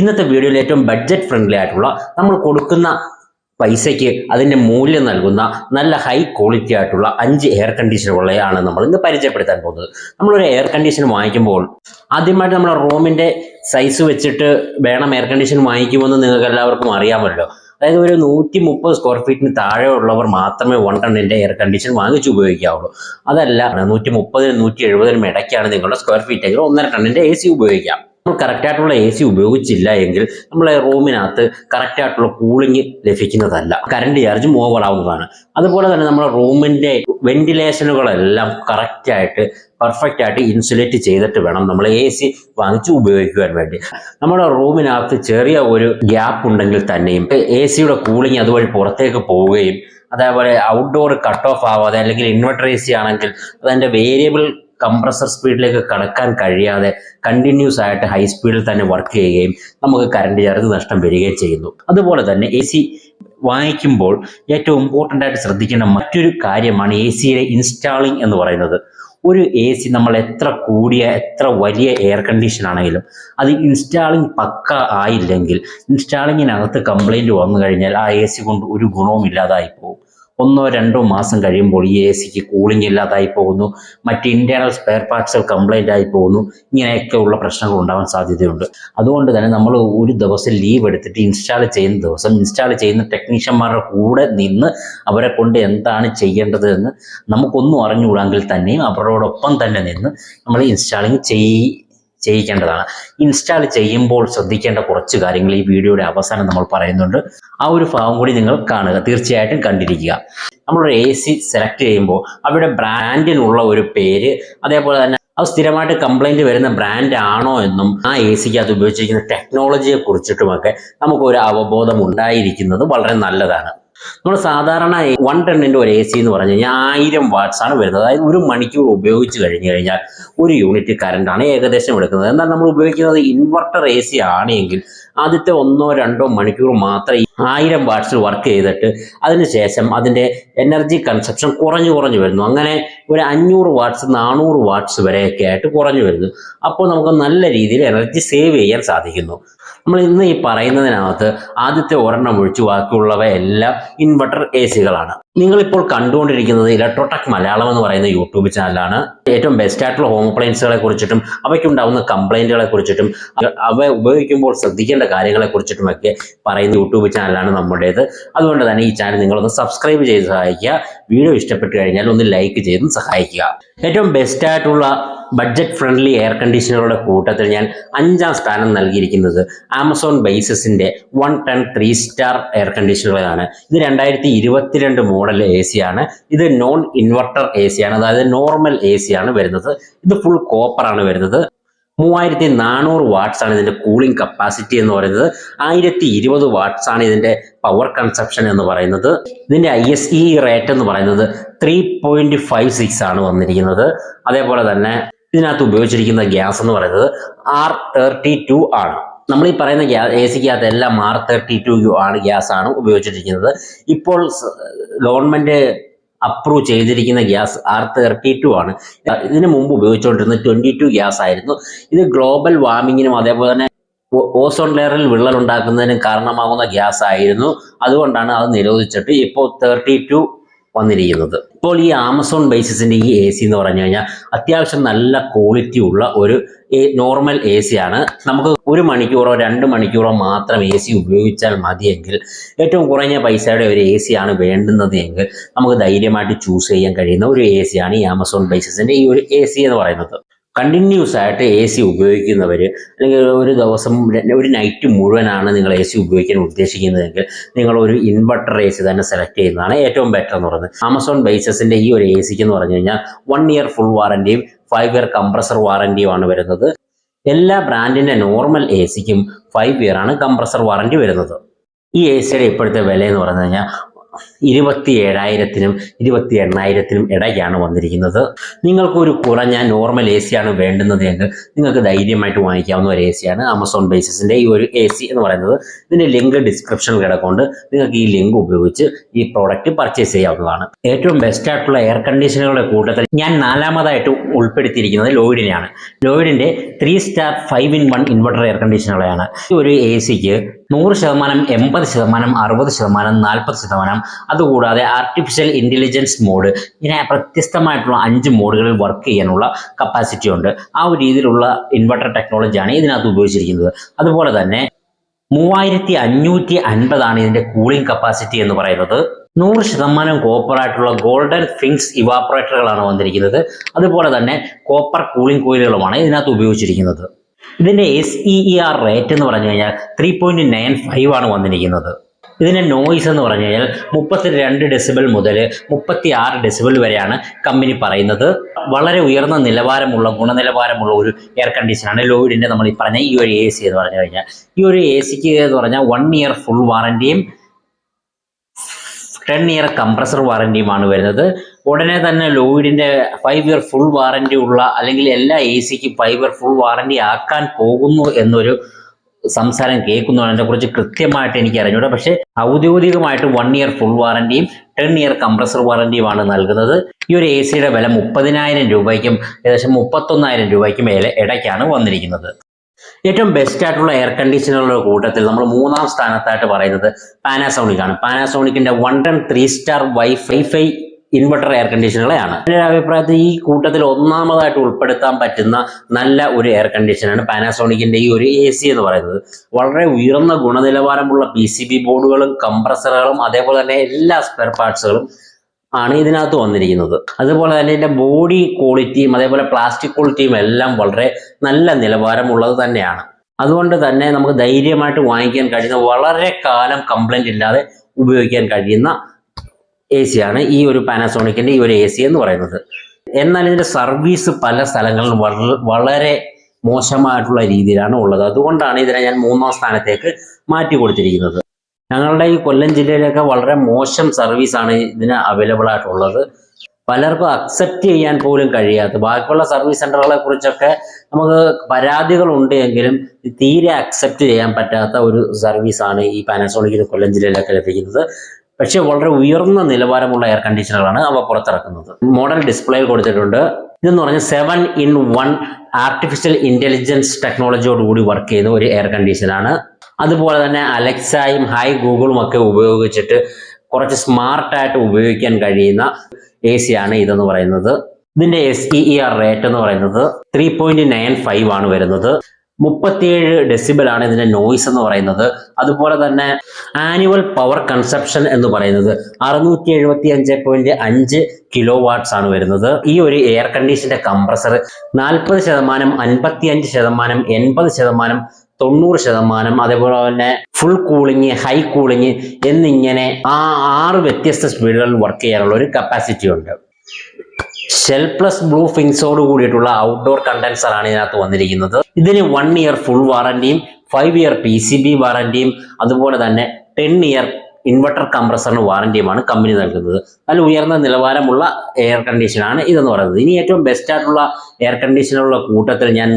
ഇന്നത്തെ വീഡിയോയിൽ ഏറ്റവും ബഡ്ജറ്റ് ഫ്രണ്ട്ലി ആയിട്ടുള്ള നമ്മൾ കൊടുക്കുന്ന പൈസയ്ക്ക് അതിൻ്റെ മൂല്യം നൽകുന്ന നല്ല ഹൈ ക്വാളിറ്റി ആയിട്ടുള്ള 5 എയർ കണ്ടീഷനുകളെയാണ് നമ്മൾ ഇന്ന് പരിചയപ്പെടുത്താൻ പോകുന്നത്. നമ്മളൊരു എയർ കണ്ടീഷൻ വാങ്ങിക്കുമ്പോൾ ആദ്യമായിട്ട് നമ്മുടെ റൂമിൻ്റെ സൈസ് വെച്ചിട്ട് വേണം എയർ കണ്ടീഷൻ വാങ്ങിക്കുമെന്ന് നിങ്ങൾക്ക് എല്ലാവർക്കും അറിയാമല്ലോ. അതായത് ഒരു 130 സ്ക്വയർ ഫീറ്റിന് താഴെ ഉള്ളവർ മാത്രമേ 1 ടണ്ണിൻ്റെ എയർ കണ്ടീഷൻ വാങ്ങിച്ച് ഉപയോഗിക്കാവുള്ളൂ. അതല്ല 130-നും 170-നും ഇടയ്ക്കാണ് നിങ്ങളുടെ സ്ക്വയർ ഫീറ്റ് എങ്കിൽ 1.5 ടണ്ണിൻ്റെ AC ഉപയോഗിക്കാം. നമ്മൾ കറക്റ്റായിട്ടുള്ള AC ഉപയോഗിച്ചില്ല എങ്കിൽ നമ്മളെ റൂമിനകത്ത് കറക്റ്റായിട്ടുള്ള കൂളിംഗ് ലഭിക്കുന്നതല്ല, കറണ്ട് ചാർജും ഓവറാവുന്നതാണ്. അതുപോലെ തന്നെ നമ്മുടെ റൂമിൻ്റെ വെന്റിലേഷനുകളെല്ലാം കറക്റ്റായിട്ട് പെർഫെക്റ്റ് ആയിട്ട് ഇൻസുലേറ്റ് ചെയ്തിട്ട് വേണം നമ്മൾ AC വാങ്ങിച്ച് ഉപയോഗിക്കുവാൻ വേണ്ടി. നമ്മുടെ റൂമിനകത്ത് ചെറിയ ഒരു ഗ്യാപ്പ് ഉണ്ടെങ്കിൽ തന്നെയും ACയുടെ കൂളിംഗ് അതുവഴി പുറത്തേക്ക് പോവുകയും അതേപോലെ ഔട്ട്ഡോർ കട്ട് ഓഫ് ആവാതെ, അല്ലെങ്കിൽ ഇൻവെർട്ടർ AC ആണെങ്കിൽ അതിൻ്റെ വേരിയബിൾ കംപ്രസർ സ്പീഡിലേക്ക് കടക്കാൻ കഴിയാതെ കണ്ടിന്യൂസ് ആയിട്ട് ഹൈ സ്പീഡിൽ തന്നെ വർക്ക് ചെയ്യുകയും നമുക്ക് കറണ്ട് ചാർജ് നഷ്ടം വരികയും ചെയ്യുന്നു. അതുപോലെ തന്നെ AC വാങ്ങിക്കുമ്പോൾ ഏറ്റവും ഇമ്പോർട്ടൻ്റ് ആയിട്ട് ശ്രദ്ധിക്കേണ്ട മറ്റൊരു കാര്യമാണ് ACയുടെ ഇൻസ്റ്റാളിംഗ് എന്ന് പറയുന്നത്. ഒരു AC നമ്മൾ എത്ര കൂടിയ എത്ര വലിയ എയർ കണ്ടീഷൻ ആണെങ്കിലും അത് ഇൻസ്റ്റാളിംഗ് പക്ക ആയില്ലെങ്കിൽ, ഇൻസ്റ്റാളിങ്ങിനകത്ത് കംപ്ലൈൻറ്റ് വന്നു കഴിഞ്ഞാൽ ആ AC കൊണ്ട് ഒരു ഗുണവും ഇല്ലാതായി പോകും. 1-2 മാസം കഴിയുമ്പോൾ ഈ ACക്ക് കൂളിംഗ് ഇല്ലാതായി പോകുന്നു, മറ്റ് ഇൻറ്റേർണൽ സ്പെയർ പാർട്സുകൾ കംപ്ലൈൻ്റ് ആയി പോകുന്നു. ഇങ്ങനെയൊക്കെയുള്ള പ്രശ്നങ്ങൾ ഉണ്ടാവാൻ സാധ്യതയുണ്ട്. അതുകൊണ്ട് തന്നെ നമ്മൾ ഒരു ദിവസം ലീവ് എടുത്തിട്ട് ഇൻസ്റ്റാൾ ചെയ്യുന്ന ദിവസം ഇൻസ്റ്റാൾ ചെയ്യുന്ന ടെക്നീഷ്യന്മാരുടെ കൂടെ നിന്ന് അവരെ കൊണ്ട് എന്താണ് ചെയ്യേണ്ടത് എന്ന് നമുക്കൊന്നും അറിഞ്ഞുകൂടാങ്കിൽ തന്നെയും അവരോടൊപ്പം തന്നെ നിന്ന് നമ്മൾ ഇൻസ്റ്റാളിങ് ചെയ്യിക്കേണ്ടതാണ്. ഇൻസ്റ്റാൾ ചെയ്യുമ്പോൾ ശ്രദ്ധിക്കേണ്ട കുറച്ച് കാര്യങ്ങൾ ഈ വീഡിയോയുടെ അവസാനം നമ്മൾ പറയുന്നുണ്ട്. ആ ഒരു ഭാഗം കൂടി നിങ്ങൾ കാണുക, തീർച്ചയായിട്ടും കണ്ടിരിക്കുക. നമ്മളൊരു AC സെലക്ട് ചെയ്യുമ്പോൾ അവരുടെ ബ്രാൻഡിനുള്ള ഒരു പേര്, അതേപോലെ തന്നെ അത് സ്ഥിരമായിട്ട് കംപ്ലൈൻറ്റ് വരുന്ന ബ്രാൻഡ് ആണോ എന്നും ആ ACക്ക് അത് ഉപയോഗിച്ചിരിക്കുന്ന ടെക്നോളജിയെ കുറിച്ചിട്ടുമൊക്കെ നമുക്കൊരു അവബോധം ഉണ്ടായിരിക്കുന്നത് വളരെ നല്ലതാണ്. നമ്മൾ സാധാരണ 1 ടണ്ണിൻ്റെ ഒരു AC എന്ന് പറഞ്ഞു കഴിഞ്ഞാൽ 1000 വാട്ട്സ് ആണ് വരുന്നത്. അതായത് 1 മണിക്കൂർ ഉപയോഗിച്ച് കഴിഞ്ഞ് കഴിഞ്ഞാൽ 1 യൂണിറ്റ് കറണ്ടാണ് ഏകദേശം എടുക്കുന്നത്. എന്നാൽ നമ്മൾ ഉപയോഗിക്കുന്നത് ഇൻവെർട്ടർ AC ആണെങ്കിൽ ആദ്യത്തെ 1-2 മണിക്കൂർ മാത്രമേ 1000 വാട്ട്സിൽ വർക്ക് ചെയ്തിട്ട് അതിനുശേഷം അതിൻ്റെ എനർജി കൺസപ്ഷൻ കുറഞ്ഞു വരുന്നു. അങ്ങനെ ഒരു 500 വാട്ട്സ് 400 വാട്ട്സ് വരെയൊക്കെ ആയിട്ട് കുറഞ്ഞു വരുന്നു. അപ്പോൾ നമുക്ക് നല്ല രീതിയിൽ എനർജി സേവ് ചെയ്യാൻ സാധിക്കുന്നു. നമ്മൾ ഇന്ന് ഈ പറയുന്നതിനകത്ത് ആദ്യത്തെ ഒരെണ്ണം ഒഴിച്ച് ബാക്കിയുള്ളവയെല്ലാം ഇൻവെർട്ടർ ACകളാണ്. നിങ്ങളിപ്പോൾ കണ്ടുകൊണ്ടിരിക്കുന്നത് ഇലക്ട്രോടെക് മലയാളം എന്ന് പറയുന്ന യൂട്യൂബ് ചാനലാണ്. ഏറ്റവും ബെസ്റ്റ് ആയിട്ടുള്ള ഹോം അപ്ലയൻസുകളെ കുറിച്ചിട്ടും അവയ്ക്കുണ്ടാവുന്ന കംപ്ലൈൻറ്റുകളെ കുറിച്ചിട്ടും അവ ഉപയോഗിക്കുമ്പോൾ ശ്രദ്ധിക്കേണ്ട കാര്യങ്ങളെ കുറിച്ചിട്ടുമൊക്കെ പറയുന്ന യൂട്യൂബ് ചാനലാണ് നമ്മുടേത്. അതുകൊണ്ട് തന്നെ ഈ ചാനൽ നിങ്ങളൊന്ന് സബ്സ്ക്രൈബ് ചെയ്ത് സഹായിക്കുക. വീഡിയോ ഇഷ്ടപ്പെട്ട് കഴിഞ്ഞാൽ ഒന്ന് ലൈക്ക് ചെയ്തും സഹായിക്കുക. ഏറ്റവും ബെസ്റ്റ് ആയിട്ടുള്ള ബഡ്ജറ്റ് ഫ്രണ്ട്ലി എയർ കണ്ടീഷനുകളുടെ കൂട്ടത്തിൽ ഞാൻ 5ാം സ്ഥാനം നൽകിയിരിക്കുന്നത് ആമസോൺ ബേസിസിൻ്റെ 1 ടൺ 3 സ്റ്റാർ എയർ കണ്ടീഷനുകളാണ്. ഇത് 2022 മോഡൽ AC ആണ്. ഇത് നോൺ ഇൻവെർട്ടർ AC ആണ്, അതായത് നോർമൽ AC ആണ് വരുന്നത്. ഇത് ഫുൾ കോപ്പർ ആണ് വരുന്നത്. 3400 വാട്ട്സ് ആണ് ഇതിൻ്റെ കൂളിംഗ് കപ്പാസിറ്റി എന്ന് പറയുന്നത്. 1020 വാട്ട്സ് ആണ് ഇതിൻ്റെ പവർ കൺസപ്ഷൻ എന്ന് പറയുന്നത്. ഇതിൻ്റെ ISE റേറ്റ് എന്ന് പറയുന്നത് 3.56 ആണ് വന്നിരിക്കുന്നത്. അതേപോലെ തന്നെ ഇതിനകത്ത് ഉപയോഗിച്ചിരിക്കുന്ന ഗ്യാസ് എന്ന് പറയുന്നത് R32 ആണ്. നമ്മൾ ഈ പറയുന്ന ACക്കകത്ത് എല്ലാം R32 ആണ് ഗ്യാസാണ് ഉപയോഗിച്ചിരിക്കുന്നത്. ഇപ്പോൾ ഗവൺമെൻറ് അപ്രൂവ് ചെയ്തിരിക്കുന്ന ഗ്യാസ് R32 ആണ്. ഇതിനു മുമ്പ് ഉപയോഗിച്ചുകൊണ്ടിരുന്നത് 22 ഗ്യാസ് ആയിരുന്നു. ഇത് ഗ്ലോബൽ വാർമിങ്ങിനും അതേപോലെ തന്നെ ഓസോൺ ലെയറിൽ വിള്ളൽ ഉണ്ടാക്കുന്നതിനും കാരണമാകുന്ന ഗ്യാസ് ആയിരുന്നു. അതുകൊണ്ടാണ് അത് നിരോധിച്ചിട്ട് ഇപ്പോൾ 32 വന്നിരിക്കുന്നത്. ഇപ്പോൾ ഈ ആമസോൺ ബേസിസിൻ്റെ ഈ AC എന്ന് പറഞ്ഞു കഴിഞ്ഞാൽ അത്യാവശ്യം നല്ല ക്വാളിറ്റി ഉള്ള ഒരു നോർമൽ AC ആണ്. നമുക്ക് 1 മണിക്കൂറോ 2 മണിക്കൂറോ മാത്രം AC ഉപയോഗിച്ചാൽ മതിയെങ്കിൽ, ഏറ്റവും കുറഞ്ഞ പൈസയുടെ ഒരു AC ആണ് വേണ്ടുന്നത് എങ്കിൽ നമുക്ക് ധൈര്യമായിട്ട് ചൂസ് ചെയ്യാൻ കഴിയുന്ന ഒരു AC ആണ് ഈ ആമസോൺ ബേസിസിൻ്റെ ഈ ഒരു AC എന്ന് പറയുന്നത്. കണ്ടിന്യൂസ് ആയിട്ട് AC ഉപയോഗിക്കുന്നവർ, അല്ലെങ്കിൽ ഒരു ദിവസം ഒരു നൈറ്റ് മുഴുവനാണ് നിങ്ങൾ AC ഉപയോഗിക്കാൻ ഉദ്ദേശിക്കുന്നതെങ്കിൽ നിങ്ങൾ ഒരു ഇൻവെർട്ടർ AC തന്നെ സെലക്ട് ചെയ്യുന്നതാണ് ഏറ്റവും ബെറ്റർ എന്ന് പറയുന്നത്. ആമസോൺ ബേസിസിൻ്റെ ഈ ഒരു ACക്ക് എന്ന് പറഞ്ഞു കഴിഞ്ഞാൽ 1 ഇയർ ഫുൾ വാറൻറ്റിയും 5 ഇയർ കംപ്രസർ വാറൻറ്റിയുമാണ് വരുന്നത്. എല്ലാ ബ്രാൻഡിൻ്റെ നോർമൽ ACക്കും 5 ഇയർ ആണ് കംപ്രസർ വാറൻറ്റി വരുന്നത്. ഈ ACയുടെ ഇപ്പോഴത്തെ വില എന്ന് പറഞ്ഞു കഴിഞ്ഞാൽ 27,000-നും 28,000-നും ഇടയ്ക്കാണ് വന്നിരിക്കുന്നത്. നിങ്ങൾക്കൊരു കുറഞ്ഞ നോർമൽ എ സിയാണ് വേണ്ടുന്നത് എങ്കിൽ നിങ്ങൾക്ക് ധൈര്യമായിട്ട് വാങ്ങിക്കാവുന്ന ഒരു എ സിയാണ് ആമസോൺ ബേസിസിൻ്റെ ഈ ഒരു എ സി എന്ന് പറയുന്നത്. ഇതിൻ്റെ ലിങ്ക് ഡിസ്ക്രിപ്ഷനിൽ കിടക്കൊണ്ട് നിങ്ങൾക്ക് ഈ ലിങ്ക് ഉപയോഗിച്ച് ഈ പ്രോഡക്റ്റ് പർച്ചേസ് ചെയ്യാവുന്നതാണ്. ഏറ്റവും ബെസ്റ്റ് ആയിട്ടുള്ള എയർ കണ്ടീഷനുകളുടെ കൂട്ടത്തിൽ ഞാൻ 4-മതായിട്ട് ഉൾപ്പെടുത്തിയിരിക്കുന്നത് ലോയിഡിനെയാണ്. ലോയിഡിൻ്റെ 3 സ്റ്റാർ 5-in-1 ഇൻവെർട്ടർ എയർ കണ്ടീഷനുകളെയാണ്. ഈ ഒരു എ സിക്ക് 100%, 80%, 60%, 40%, അതുകൂടാതെ ആർട്ടിഫിഷ്യൽ ഇൻ്റലിജൻസ് മോഡ്, ഇങ്ങനെ വ്യത്യസ്തമായിട്ടുള്ള 5 മോഡുകളിൽ വർക്ക് ചെയ്യാനുള്ള കപ്പാസിറ്റി ഉണ്ട്. ആ ഒരു രീതിയിലുള്ള ഇൻവെർട്ടർ ടെക്നോളജിയാണ് ഇതിനകത്ത് ഉപയോഗിച്ചിരിക്കുന്നത്. അതുപോലെ തന്നെ 3550 ഇതിൻ്റെ കൂളിംഗ് കപ്പാസിറ്റി എന്ന് പറയുന്നത്. 100% കോപ്പറായിട്ടുള്ള ഗോൾഡൻ ഫിങ്സ് ഇവാപ്പറേറ്ററുകളാണ് വന്നിരിക്കുന്നത്. അതുപോലെ തന്നെ കോപ്പർ കൂളിംഗ് കോയിലുകളുമാണ് ഇതിനകത്ത് ഉപയോഗിച്ചിരിക്കുന്നത്. ഇതിൻ്റെ SEER റേറ്റ് എന്ന് പറഞ്ഞു കഴിഞ്ഞാൽ 3.95 ആണ് വന്നിരിക്കുന്നത്. ഇതിൻ്റെ നോയ്സ് എന്ന് പറഞ്ഞു കഴിഞ്ഞാൽ 32 ഡെസിബൽ മുതൽ 36 ഡെസിബൽ വരെയാണ് കമ്പനി പറയുന്നത്. വളരെ ഉയർന്ന നിലവാരമുള്ള ഗുണനിലവാരമുള്ള ഒരു എയർ കണ്ടീഷനാണ് ലോയിഡിൻ്റെ നമ്മൾ ഈ പറഞ്ഞ ഈ ഒരു എ സി എന്ന് പറഞ്ഞു കഴിഞ്ഞാൽ. ഈ ഒരു എ സിക്ക് എന്ന് പറഞ്ഞാൽ 1 ഇയർ ഫുൾ വാറൻറ്റിയും 10 ഇയർ കംപ്രസർ വാറൻറ്റിയുമാണ് വരുന്നത്. ഉടനെ തന്നെ ലോയിഡിൻ്റെ 5 ഇയർ ഫുൾ വാറൻറ്റി ഉള്ള അല്ലെങ്കിൽ എല്ലാ എ സിക്കും 5 ഇയർ ഫുൾ വാറൻറ്റി ആക്കാൻ പോകുന്നു എന്നൊരു സംസാരം കേൾക്കുന്നു. അതിനെക്കുറിച്ച് കൃത്യമായിട്ട് എനിക്ക് അറിഞ്ഞൂടാ. പക്ഷേ ഔദ്യോഗികമായിട്ട് 1 ഇയർ ഫുൾ വാറൻറ്റിയും 10 ഇയർ കംപ്രസർ വാറൻറ്റിയുമാണ് നൽകുന്നത്. ഈ ഒരു എ സിയുടെ വില 30,000 രൂപയ്ക്കും ഏകദേശം 31,000 രൂപയ്ക്കും ഇടയ്ക്കാണ് വന്നിരിക്കുന്നത്. ഏറ്റവും ബെസ്റ്റ് ആയിട്ടുള്ള എയർ കണ്ടീഷനുകളുടെ കൂട്ടത്തിൽ നമ്മൾ 3-ാം സ്ഥാനത്തായിട്ട് പറയുന്നത് പാനാസോണിക് ആണ്. പാനാസോണിക്കിന്റെ 103 സ്റ്റാർ വൈഫൈ ഇൻവെർട്ടർ എയർ കണ്ടീഷനുകളെയാണ്. എൻ്റെ അഭിപ്രായത്തിൽ ഈ കൂട്ടത്തിൽ 1-ാമതായിട്ട് ഉൾപ്പെടുത്താൻ പറ്റുന്ന നല്ല ഒരു എയർ കണ്ടീഷനാണ് പാനാസോണിക്കിന്റെ ഈ ഒരു എ സി എന്ന് പറയുന്നത്. വളരെ ഉയർന്ന ഗുണനിലവാരമുള്ള PCB ബോർഡുകളും കംപ്രസറുകളും അതേപോലെ തന്നെ എല്ലാ സ്പെയർ പാർട്സുകളും ആണ് ഇതിനകത്ത് വന്നിരിക്കുന്നത്. അതുപോലെ തന്നെ ഇതിൻ്റെ ബോഡി ക്വാളിറ്റിയും അതേപോലെ പ്ലാസ്റ്റിക് ക്വാളിറ്റിയും എല്ലാം വളരെ നല്ല നിലവാരമുള്ളത് തന്നെയാണ്. അതുകൊണ്ട് തന്നെ നമുക്ക് ധൈര്യമായിട്ട് വാങ്ങിക്കാൻ കഴിയുന്ന, വളരെ കാലം കംപ്ലൈൻറ്റ് ഇല്ലാതെ ഉപയോഗിക്കാൻ കഴിയുന്ന എ സിയാണ് ഈ ഒരു പാനാസോണിക്കിൻ്റെ ഈ ഒരു എ സി എന്ന് പറയുന്നത്. എന്നാൽ ഇതിൻ്റെ സർവീസ് പല സ്ഥലങ്ങളിലും വളരെ മോശമായിട്ടുള്ള രീതിയിലാണ് ഉള്ളത്. അതുകൊണ്ടാണ് ഇതിനെ ഞാൻ 3-ാം സ്ഥാനത്തേക്ക് മാറ്റി കൊടുത്തിരിക്കുന്നത്. ഞങ്ങളുടെ ഈ കൊല്ലം ജില്ലയിലൊക്കെ വളരെ മോശം സർവീസാണ് ഇതിന് അവൈലബിൾ ആയിട്ടുള്ളത്. പലർക്കും അക്സെപ്റ്റ് ചെയ്യാൻ പോലും കഴിയാത്ത, ബാക്കിയുള്ള സർവീസ് സെൻ്ററുകളെ കുറിച്ചൊക്കെ നമുക്ക് പരാതികളുണ്ട് എങ്കിലും തീരെ അക്സെപ്റ്റ് ചെയ്യാൻ പറ്റാത്ത ഒരു സർവീസാണ് ഈ പാനാസോണിക്കിന് കൊല്ലം ജില്ലയിലൊക്കെ ലഭിക്കുന്നത്. പക്ഷേ വളരെ ഉയർന്ന നിലവാരമുള്ള എയർ കണ്ടീഷനുകളാണ് അവ പുറത്തിറക്കുന്നത്. മോഡൽ ഡിസ്പ്ലേയിൽ കൊടുത്തിട്ടുണ്ട്. ഇതെന്ന് പറഞ്ഞാൽ 7-in-1 ആർട്ടിഫിഷ്യൽ ഇൻ്റലിജൻസ് ടെക്നോളജിയോടുകൂടി വർക്ക് ചെയ്യുന്ന ഒരു എയർ കണ്ടീഷനാണ്. അതുപോലെ തന്നെ അലക്സായും ഗൂഗിളും ഒക്കെ ഉപയോഗിച്ചിട്ട് കുറച്ച് സ്മാർട്ടായിട്ട് ഉപയോഗിക്കാൻ കഴിയുന്ന എ സി ആണ് ഇതെന്ന് പറയുന്നത്. ഇതിൻ്റെ SEER റേറ്റ് എന്ന് പറയുന്നത് 3.95 ആണ് വരുന്നത്. 37 ഡെസിബലാണ് ഇതിൻ്റെ നോയ്സ് എന്ന് പറയുന്നത്. അതുപോലെ തന്നെ ആനുവൽ പവർ കൺസപ്ഷൻ എന്ന് പറയുന്നത് 675.5 കിലോ വാട്ട്സ് ആണ് വരുന്നത്. ഈ ഒരു എയർ കണ്ടീഷൻ്റെ കംപ്രസർ 40%, 55%, 80%, 90%, അതേപോലെ തന്നെ ഫുൾ കൂളിംഗ്, ഹൈ കൂളിംഗ് എന്നിങ്ങനെ 6 വ്യത്യസ്ത സ്പീഡുകളിൽ വർക്ക് ചെയ്യാനുള്ള ഒരു കപ്പാസിറ്റി ഉണ്ട്. ഷെൽ പ്ലസ് ബ്ലൂ ഫിങ്സോട് കൂടിയിട്ടുള്ള ഔട്ട്ഡോർ കണ്ടൻസർ ആണ് ഇതിനകത്ത് വന്നിരിക്കുന്നത്. ഇതിന് 1 ഇയർ ഫുൾ വാറന്റിയും 5 ഇയർ PCB വാറന്റിയും അതുപോലെ തന്നെ 10 ഇയർ ഇൻവെർട്ടർ കംപ്രസറിന് വാറന്റിയുമാണ് കമ്പനി നൽകുന്നത്. നല്ല ഉയർന്ന നിലവാരമുള്ള എയർ കണ്ടീഷനാണ് ഇതെന്ന് പറയുന്നത്. ഇനി ഏറ്റവും ബെസ്റ്റ് ആയിട്ടുള്ള എയർ കണ്ടീഷനുള്ള കൂട്ടത്തിൽ ഞാൻ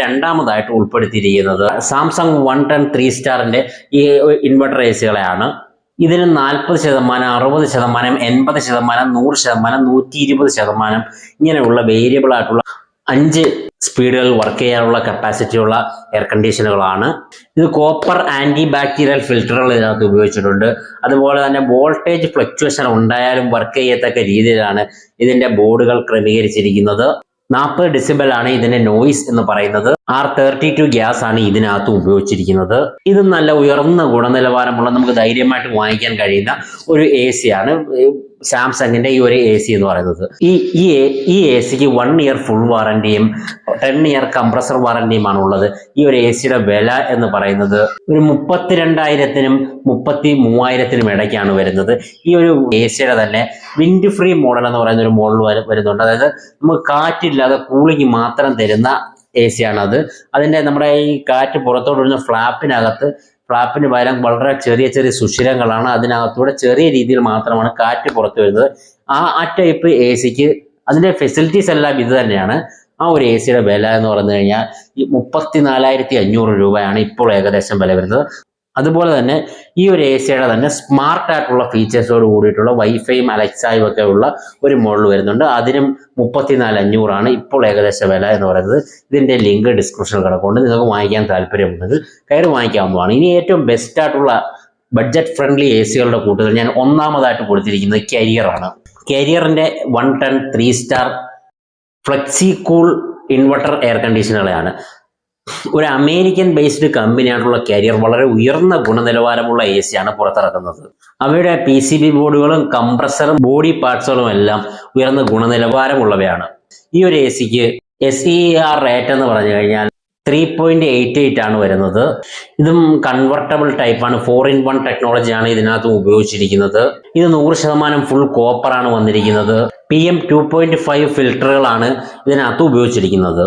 രണ്ടാമതായിട്ട് ഉൾപ്പെടുത്തിയിരിക്കുന്നത് സാംസങ് 110 3 സ്റ്റാറിന്റെ ഈ ഇൻവെർട്ടർ എ സികളെയാണ്. ഇതിന് 40%, 60%, 80%, 100%, 120% ഇങ്ങനെയുള്ള വേരിയബിൾ ആയിട്ടുള്ള 5 സ്പീഡുകൾ വർക്ക് ചെയ്യാനുള്ള കപ്പാസിറ്റിയുള്ള എയർ കണ്ടീഷനുകളാണ്. ഇത് കോപ്പർ ആൻറ്റി ബാക്ടീരിയൽ ഫിൽറ്ററുകൾ ഇതിനകത്ത് ഉപയോഗിച്ചിട്ടുണ്ട്. അതുപോലെ തന്നെ വോൾട്ടേജ് ഫ്ലക്ച്വേഷൻ ഉണ്ടായാലും വർക്ക് ചെയ്യത്തക്ക രീതിയിലാണ് ഇതിൻ്റെ ബോർഡുകൾ ക്രമീകരിച്ചിരിക്കുന്നത്. 40 ഡെസിബലാണ് ഇതിന്റെ നോയ്സ് എന്ന് പറയുന്നത്. R32 ഗ്യാസ് ആണ് ഇതിനകത്ത് ഉപയോഗിച്ചിരിക്കുന്നത്. ഇത് നല്ല ഉയർന്ന ഗുണനിലവാരമുള്ള, നമുക്ക് ധൈര്യമായിട്ട് വാങ്ങിക്കാൻ കഴിയുന്ന ഒരു എ സി ആണ് സാംസങ്ങിന്റെ ഈ ഒരു എ സി എന്ന് പറയുന്നത്. ഈ എ സിക്ക് 1 ഇയർ ഫുൾ വാറന്റിയും 10 ഇയർ കംപ്രസർ വാറന്റിയുമാണ് ഉള്ളത്. ഈ ഒരു എ സിയുടെ വില എന്ന് പറയുന്നത് ഒരു 32,000-നും 33,000-നും ഇടയ്ക്കാണ് വരുന്നത്. ഈ ഒരു എ സിയുടെ തന്നെ വിൻഡ് ഫ്രീ മോഡൽ എന്ന് പറയുന്ന ഒരു മോഡൽ വരുന്നുണ്ട്. അതായത് നമുക്ക് കാറ്റില്ലാതെ കൂളിംഗ് മാത്രം തരുന്ന എ സി ആണ് അത്. അതിൻ്റെ നമ്മുടെ ഈ കാറ്റ് പുറത്തോട്ട് വരുന്ന ഫ്ലാപ്പിന് പകരം വളരെ ചെറിയ ചെറിയ സുഷിരങ്ങളാണ്. അതിനകത്തൂടെ ചെറിയ രീതിയിൽ മാത്രമാണ് കാറ്റ് പുറത്തു വരുന്നത്. ആ ടൈപ്പ് എ സിക്ക് അതിൻ്റെ ഫെസിലിറ്റീസ് എല്ലാം ഇത് തന്നെയാണ്. ആ ഒരു എ സിയുടെ വില എന്ന് പറഞ്ഞു കഴിഞ്ഞാൽ ഈ 34,500 രൂപയാണ് ഇപ്പോൾ ഏകദേശം വില വരുന്നത്. അതുപോലെ തന്നെ ഈ ഒരു എ സിയുടെ തന്നെ സ്മാർട്ട് ആയിട്ടുള്ള ഫീച്ചേഴ്സോട് കൂടിയിട്ടുള്ള വൈഫൈയും അലക്സായും ഒക്കെ ഉള്ള ഒരു മോഡൽ വരുന്നുണ്ട്. അതിനും 34,500 ഇപ്പോൾ ഏകദേശം വില എന്ന് പറയുന്നത്. ഇതിൻ്റെ ലിങ്ക് ഡിസ്ക്രിപ്ഷനിൽ കിടക്കുന്നുണ്ട്. നിങ്ങൾക്ക് വാങ്ങിക്കാൻ താല്പര്യമുണ്ടെങ്കിൽ കയറി വാങ്ങിക്കാവുന്നതാണ്. ഇനി ഏറ്റവും ബെസ്റ്റ് ആയിട്ടുള്ള ബഡ്ജറ്റ് ഫ്രണ്ട്ലി എ സികളുടെ കൂട്ടത്തിൽ ഞാൻ ഒന്നാമതായിട്ട് കൊടുത്തിരിക്കുന്നത് കാരിയറാണ്. കാരിയറിൻ്റെ 1 ton 3 star flexi cool inverter air കണ്ടീഷനുകളെയാണ്. ഒരു അമേരിക്കൻ ബേസ്ഡ് കമ്പനിയായിട്ടുള്ള കാരിയർ വളരെ ഉയർന്ന ഗുണനിലവാരമുള്ള എ സിയാണ് പുറത്തിറക്കുന്നത്. അവയുടെ PCB ബോർഡുകളും കംപ്രസറും ബോഡി പാർട്സുകളും എല്ലാം ഉയർന്ന ഗുണനിലവാരമുള്ളവയാണ്. ഈ ഒരു എ സിക്ക് SER റേറ്റ് എന്ന് പറഞ്ഞു കഴിഞ്ഞാൽ 3.88 ആണ് വരുന്നത്. ഇതും കൺവെർട്ടബിൾ ടൈപ്പാണ്. 4-in-1 ടെക്നോളജിയാണ് ഇതിനകത്ത് ഉപയോഗിച്ചിരിക്കുന്നത്. ഇത് 100% ഫുൾ കോപ്പറാണ് വന്നിരിക്കുന്നത്. PM 2.5 ഫിൽറ്ററുകളാണ് ഇതിനകത്ത് ഉപയോഗിച്ചിരിക്കുന്നത്.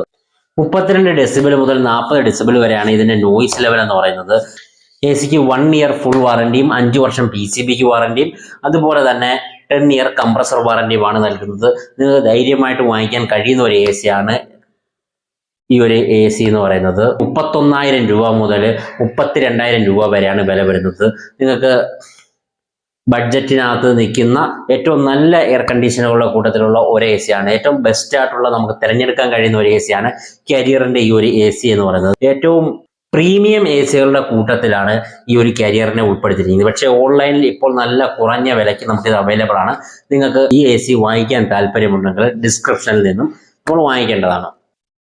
32 ഡെസിബിൾ മുതൽ 40 ഡെസിബിൾ വരെയാണ് ഇതിൻ്റെ നോയിസ് ലെവൽ എന്ന് പറയുന്നത്. എ സിക്ക് 1 ഇയർ ഫുൾ വാറണ്ടിയും 5 വർഷം PCBക്ക് വാറണ്ടിയും അതുപോലെ തന്നെ 10 ഇയർ കംപ്രസർ വാറണ്ടിയുമാണ് നൽകുന്നത്. നിങ്ങൾക്ക് ധൈര്യമായിട്ട് വാങ്ങിക്കാൻ കഴിയുന്ന ഒരു എ സിയാണ് ഈ ഒരു എ സി എന്ന് പറയുന്നത്. 31,000 രൂപ മുതൽ 32,000 രൂപ വരെയാണ് വില വരുന്നത്. നിങ്ങൾക്ക് ബഡ്ജറ്റിനകത്ത് നിൽക്കുന്ന ഏറ്റവും നല്ല എയർ കണ്ടീഷനുകളുടെ കൂട്ടത്തിലുള്ള ഒരു എ സിയാണ്. ഏറ്റവും ബെസ്റ്റ് ആയിട്ടുള്ള നമുക്ക് തിരഞ്ഞെടുക്കാൻ കഴിയുന്ന ഒരു എ സിയാണ് കാരിയറിൻ്റെ ഈ ഒരു എ സി എന്ന് പറയുന്നത്. ഏറ്റവും പ്രീമിയം എ സികളുടെ കൂട്ടത്തിലാണ് ഈ ഒരു കാരിയറിനെ ഉൾപ്പെടുത്തിയിരിക്കുന്നത്. പക്ഷേ ഓൺലൈനിൽ ഇപ്പോൾ നല്ല കുറഞ്ഞ വിലയ്ക്ക് നമുക്കിത് അവൈലബിൾ ആണ്. നിങ്ങൾക്ക് ഈ എ സി വാങ്ങിക്കാൻ താല്പര്യമുണ്ടെങ്കിൽ ഡിസ്ക്രിപ്ഷനിൽ നിന്നും നമ്മൾ വാങ്ങിക്കേണ്ടതാണ്.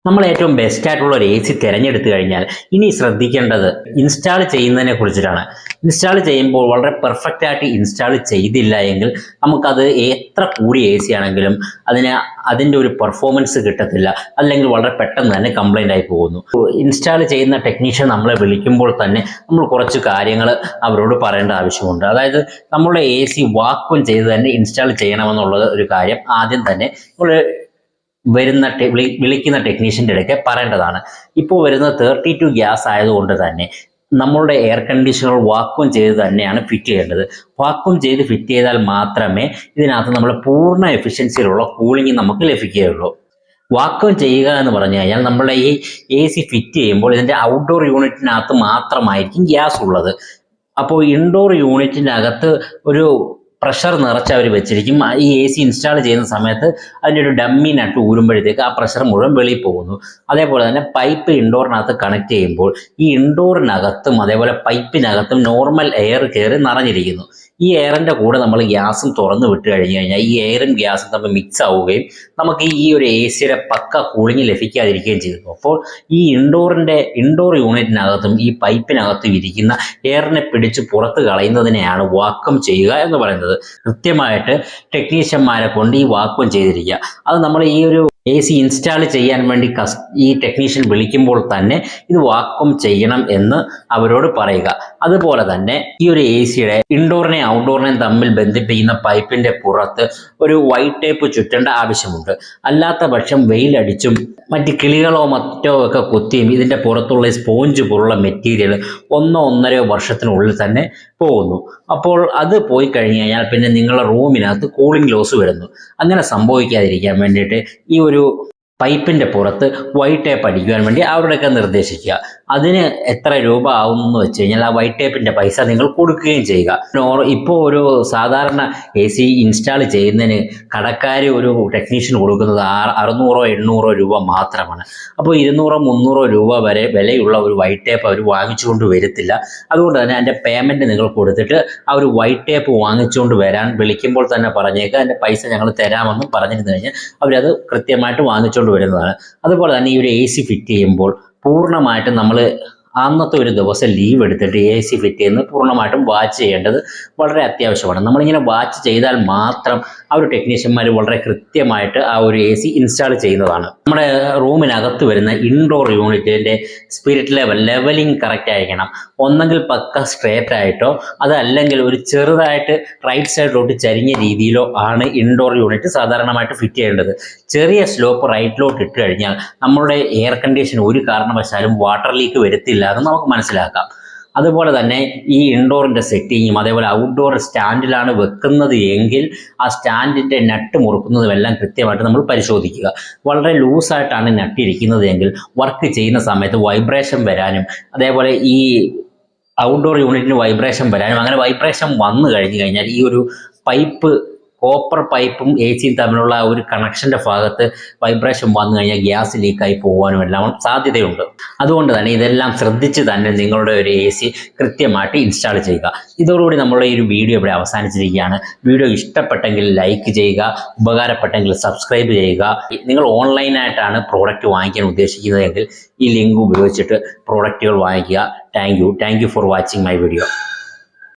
നമ്മൾ ഏറ്റവും ബെസ്റ്റ് ആയിട്ടുള്ള ഒരു എ സി തിരഞ്ഞെടുത്തു കഴിഞ്ഞാൽ ഇനി ശ്രദ്ധിക്കേണ്ടത് ഇൻസ്റ്റാൾ ചെയ്യുന്നതിനെ കുറിച്ചിട്ടാണ്. ഇൻസ്റ്റാൾ ചെയ്യുമ്പോൾ വളരെ പെർഫെക്റ്റ് ആയിട്ട് ഇൻസ്റ്റാൾ ചെയ്തില്ല എങ്കിൽ നമുക്കത് എത്ര കൂടിയ എ സി ആണെങ്കിലും അതിൻ്റെ ഒരു പെർഫോമൻസ് കിട്ടത്തില്ല, അല്ലെങ്കിൽ വളരെ പെട്ടെന്ന് തന്നെ കംപ്ലൈൻ്റ് ആയി പോകുന്നു. ഇൻസ്റ്റാൾ ചെയ്യുന്ന ടെക്നീഷ്യൻ നമ്മളെ വിളിക്കുമ്പോൾ തന്നെ നമ്മൾ കുറച്ച് കാര്യങ്ങൾ അവരോട് പറയേണ്ട ആവശ്യമുണ്ട്. അതായത് നമ്മുടെ എ സി വാക്വം ചെയ്ത് തന്നെ ഇൻസ്റ്റാൾ ചെയ്യണമെന്നുള്ളത് ഒരു കാര്യം ആദ്യം തന്നെ വിളിക്കുന്ന ടെക്നീഷ്യൻ്റെ ഇടയ്ക്ക് പറയേണ്ടതാണ്. ഇപ്പോൾ വരുന്നത് 32 ഗ്യാസ് ആയതുകൊണ്ട് തന്നെ നമ്മളുടെ എയർ കണ്ടീഷണർ വാക്വം ചെയ്ത് തന്നെയാണ് ഫിറ്റ് ചെയ്യേണ്ടത്. വാക്വം ചെയ്ത് ഫിറ്റ് ചെയ്താൽ മാത്രമേ ഇതിനകത്ത് നമ്മൾ പൂർണ്ണ എഫിഷ്യൻസിയിലുള്ള കൂളിംഗ് നമുക്ക് ലഭിക്കുകയുള്ളൂ. വാക്വം ചെയ്യുക എന്ന് പറഞ്ഞു കഴിഞ്ഞാൽ നമ്മുടെ ഈ എ സി ഫിറ്റ് ചെയ്യുമ്പോൾ ഇതിൻ്റെ ഔട്ട്ഡോർ യൂണിറ്റിനകത്ത് മാത്രമായിരിക്കും ഗ്യാസ് ഉള്ളത്. അപ്പോൾ ഇൻഡോർ യൂണിറ്റിനകത്ത് ഒരു പ്രഷർ നിറച്ച് അവർ വെച്ചിരിക്കും. ഈ എ സി ഇൻസ്റ്റാൾ ചെയ്യുന്ന സമയത്ത് അതിൻ്റെ ഒരു ഡമ്മി നട്ട് ഊരുമ്പോഴത്തേക്ക് ആ പ്രഷർ മുഴുവൻ വെളിയിൽ പോകുന്നു. അതേപോലെ തന്നെ പൈപ്പ് ഇൻഡോറിനകത്ത് കണക്ട് ചെയ്യുമ്പോൾ ഈ ഇൻഡോറിനകത്തും അതേപോലെ പൈപ്പിനകത്തും നോർമൽ എയർ കയറി നിറഞ്ഞിരിക്കുന്നു. ഈ എയറിൻ്റെ കൂടെ നമ്മൾ ഗ്യാസും തുറന്നു വിട്ട് കഴിഞ്ഞ് കഴിഞ്ഞാൽ ഈ എയറും ഗ്യാസും തമ്മിൽ മിക്സ് ആവുകയും നമുക്ക് ഈ ഒരു എ സിയുടെ പക്ക കൂളിംഗ് ലഭിക്കാതിരിക്കുകയും ചെയ്യുന്നു. അപ്പോൾ ഈ ഇൻഡോർ യൂണിറ്റിനകത്തും ഈ പൈപ്പിനകത്തും ഇരിക്കുന്ന എയറിനെ പിടിച്ച് പുറത്ത് കളയുന്നതിനെയാണ് വാക്വം ചെയ്യുക എന്ന് പറയുന്നത്. കൃത്യമായിട്ട് ടെക്നീഷ്യന്മാരെ കൊണ്ട് ഈ വാക്വം ചെയ്തിരിക്കുക. അത് നമ്മൾ ഈ ഒരു എ സി ഇൻസ്റ്റാൾ ചെയ്യാൻ വേണ്ടി ഈ ടെക്നീഷ്യൻ വിളിക്കുമ്പോൾ തന്നെ ഇത് വാക്വം ചെയ്യണം എന്ന് അവരോട് പറയുക. അതുപോലെ തന്നെ ഈ ഒരു എ സിയുടെ ഇൻഡോറിനെയും ഔട്ട്ഡോറിനെയും തമ്മിൽ ബന്ധിപ്പിക്കുന്ന പൈപ്പിന്റെ പുറത്ത് ഒരു വൈറ്റ് ടേപ്പ് ചുറ്റേണ്ട ആവശ്യമുണ്ട്. അല്ലാത്ത പക്ഷം വെയിലടിച്ചും മറ്റ് കിളികളോ മറ്റോ ഒക്കെ കൊത്തിയും ഇതിൻ്റെ പുറത്തുള്ള സ്പോഞ്ച് പോലുള്ള മെറ്റീരിയൽ 1-1.5 വർഷത്തിനുള്ളിൽ തന്നെ പോകുന്നു. അപ്പോൾ അത് പോയി കഴിഞ്ഞ് കഴിഞ്ഞാൽ പിന്നെ നിങ്ങളുടെ റൂമിനകത്ത് കൂളിംഗ് ലോസ് വരുന്നു. അങ്ങനെ സംഭവിക്കാതിരിക്കാൻ വേണ്ടിയിട്ട് ഈ ഒരു പൈപ്പിൻ്റെ പുറത്ത് വൈറ്റ് ടേപ്പ് അടിക്കുവാൻ വേണ്ടി അവരുടെയൊക്കെ നിർദ്ദേശിക്കുക. അതിന് എത്ര രൂപ ആവുമെന്ന് വെച്ച് കഴിഞ്ഞാൽ ആ വൈറ്റ് ടേപ്പിൻ്റെ പൈസ നിങ്ങൾ കൊടുക്കുകയും ചെയ്യുക. ഇപ്പോൾ ഒരു സാധാരണ എ സി ഇൻസ്റ്റാൾ ചെയ്യുന്നതിന് കടക്കാർ ഒരു ടെക്നീഷ്യൻ കൊടുക്കുന്നത് 600-800 രൂപ മാത്രമാണ്. അപ്പോൾ 200-300 രൂപ വരെ വിലയുള്ള ഒരു വൈറ്റ് ടേപ്പ് അവർ വാങ്ങിച്ചുകൊണ്ട് വരത്തില്ല. അതുകൊണ്ട് തന്നെ അതിൻ്റെ പേയ്മെൻറ്റ് നിങ്ങൾ കൊടുത്തിട്ട് ആ ഒരു വൈറ്റ് ടേപ്പ് വാങ്ങിച്ചുകൊണ്ട് വരാൻ വിളിക്കുമ്പോൾ തന്നെ പറഞ്ഞേക്കുക, അതിൻ്റെ പൈസ ഞങ്ങൾ തരാമെന്നും പറഞ്ഞിരുന്നു കഴിഞ്ഞാൽ അവരത് കൃത്യമായിട്ട് വാങ്ങിച്ചുകൊണ്ട് വരുന്നതാണ്. അതുപോലെ തന്നെ ഈ ഒരു എ സി ഫിറ്റ് ചെയ്യുമ്പോൾ പൂർണ്ണമായിട്ടും നമ്മൾ അന്നത്തെ ഒരു ദിവസം ലീവ് എടുത്തിട്ട് എ സി ഫിറ്റ് ചെയ്യുന്നത് പൂർണ്ണമായിട്ടും വാച്ച് ചെയ്യേണ്ടത് വളരെ അത്യാവശ്യമാണ്. നമ്മളിങ്ങനെ വാച്ച് ചെയ്താൽ മാത്രം ആ ഒരു ടെക്നീഷ്യന്മാർ വളരെ കൃത്യമായിട്ട് ആ ഒരു എ സി ഇൻസ്റ്റാൾ ചെയ്യുന്നതാണ്. നമ്മുടെ റൂമിനകത്ത് വരുന്ന ഇൻഡോർ യൂണിറ്റിൻ്റെ സ്പിരിറ്റ് ലെവലിംഗ് കറക്റ്റ് ആയിരിക്കണം. ഒന്നെങ്കിൽ പക്ക സ്ട്രേറ്റ് ആയിട്ടോ അതല്ലെങ്കിൽ ഒരു ചെറുതായിട്ട് റൈറ്റ് സൈഡിലോട്ട് ചരിഞ്ഞ രീതിയിലോ ആണ് ഇൻഡോർ യൂണിറ്റ് സാധാരണമായിട്ട് ഫിറ്റ് ചെയ്യേണ്ടത്. ചെറിയ സ്ലോപ്പ് റൈറ്റിലോട്ട് ഇട്ട് കഴിഞ്ഞാൽ നമ്മളുടെ എയർ കണ്ടീഷൻ ഒരു കാരണവശാലും വാട്ടർ ലീക്ക് വരുത്തില്ല എന്ന് നമുക്ക് മനസ്സിലാക്കാം. അതുപോലെ തന്നെ ഈ ഇൻഡോറിൻ്റെ സെറ്റിങ്ങും അതേപോലെ ഔട്ട്ഡോർ സ്റ്റാൻഡിലാണ് വെക്കുന്നത് എങ്കിൽ ആ സ്റ്റാൻഡിൻ്റെ നട്ട് മുറുക്കുന്നതുമെല്ലാം കൃത്യമായിട്ട് നമ്മൾ പരിശോധിക്കുക. വളരെ ലൂസായിട്ടാണ് നട്ടിരിക്കുന്നത് എങ്കിൽ വർക്ക് ചെയ്യുന്ന സമയത്ത് വൈബ്രേഷൻ വരാനും അതേപോലെ ഈ ഔട്ട്ഡോർ യൂണിറ്റിന് വൈബ്രേഷൻ വരാനും അങ്ങനെ വൈബ്രേഷൻ വന്നു കഴിഞ്ഞാൽ ഈ ഒരു പൈപ്പ് കോപ്പർ പൈപ്പും എ സിയും തമ്മിലുള്ള ഒരു കണക്ഷൻ്റെ ഭാഗത്ത് വൈബ്രേഷൻ വന്നു കഴിഞ്ഞാൽ ഗ്യാസ് ലീക്കായി പോകാനും എല്ലാം സാധ്യതയുണ്ട്. അതുകൊണ്ട് തന്നെ ഇതെല്ലാം ശ്രദ്ധിച്ച് തന്നെ നിങ്ങളുടെ ഒരു എ സി കൃത്യമായിട്ട് ഇൻസ്റ്റാൾ ചെയ്യുക. ഇതോടുകൂടി നമ്മളുടെ ഈ ഒരു വീഡിയോ ഇവിടെ അവസാനിച്ചിരിക്കുകയാണ്. വീഡിയോ ഇഷ്ടപ്പെട്ടെങ്കിൽ ലൈക്ക് ചെയ്യുക, ഉപകാരപ്പെട്ടെങ്കിൽ സബ്സ്ക്രൈബ് ചെയ്യുക. നിങ്ങൾ ഓൺലൈനായിട്ടാണ് പ്രോഡക്റ്റ് വാങ്ങിക്കാൻ ഉദ്ദേശിക്കുന്നതെങ്കിൽ ഈ ലിങ്ക് ഉപയോഗിച്ചിട്ട് പ്രോഡക്റ്റുകൾ വാങ്ങിക്കുക. Thank you for watching my video.